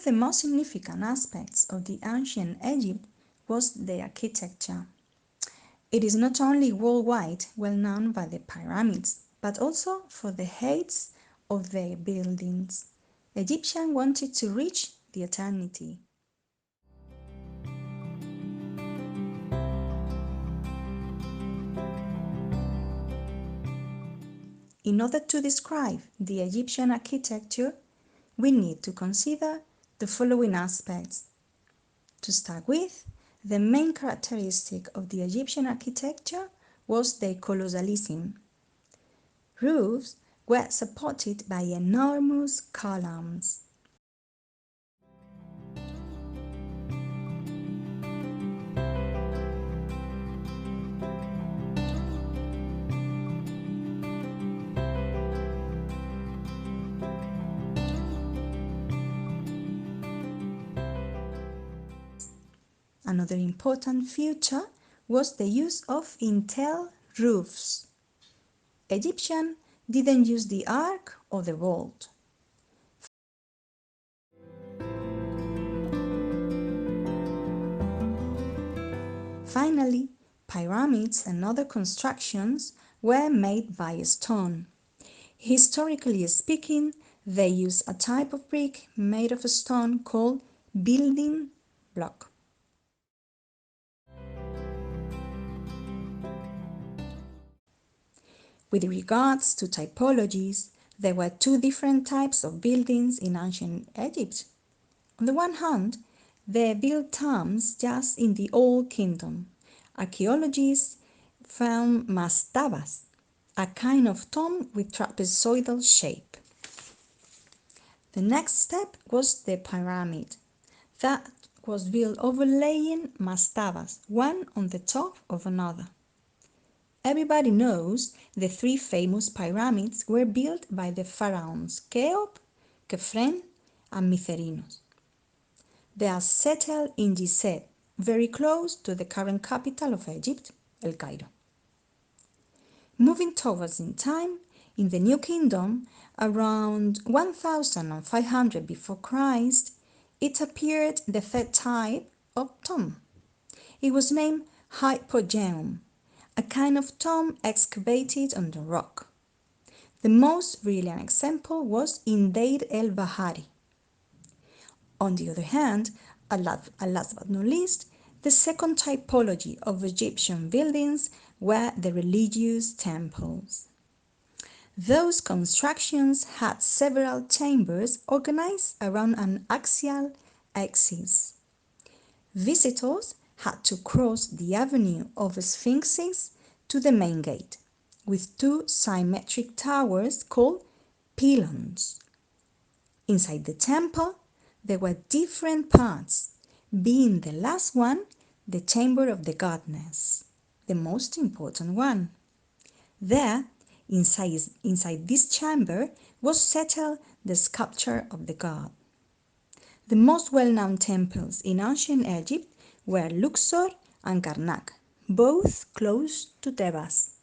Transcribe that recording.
the most significant aspects of the ancient Egypt was the architecture. It is not only worldwide well known by the pyramids, but also for the heights of their buildings. Egyptians wanted to reach the eternity. In order to describe the Egyptian architecture, we need to consider the following aspects. To start with, the main characteristic of the Egyptian architecture was their colossalism. Roofs were supported by enormous columns. Another important feature was the use of intel roofs. Egyptians didn't use the arc or the vault. Finally, pyramids and other constructions were made by stone. Historically speaking, they used a type of brick made of stone called building block. With regards to typologies, there were two different types of buildings in ancient Egypt. On the one hand, they built tombs just in the Old Kingdom. Archaeologists found mastabas, a kind of tomb with trapezoidal shape. The next step was the pyramid. That was built overlaying mastabas, one on the top of another. Everybody knows the three famous pyramids were built by the pharaohs Cheops, Khephren, and Mycerinus. They are settled in Gizeh, very close to the current capital of Egypt, El Cairo. Moving towards in time, in the New Kingdom, around 1500 before Christ, it appeared the third type of tomb. It was named hypogeum, a kind of tomb excavated on the rock. The most brilliant example was in Deir el-Bahari. On the other hand, and last but not least, the second typology of Egyptian buildings were the religious temples. Those constructions had several chambers organized around an axial axis. Visitors had to cross the avenue of sphinxes to the main gate, with two symmetric towers called pylons. Inside the temple, there were different parts, being the last one the chamber of the goddess, the most important one. There, inside this chamber, was settled the sculpture of the god. The most well-known temples in ancient Egypt were Luxor and Karnak, both close to Thebes.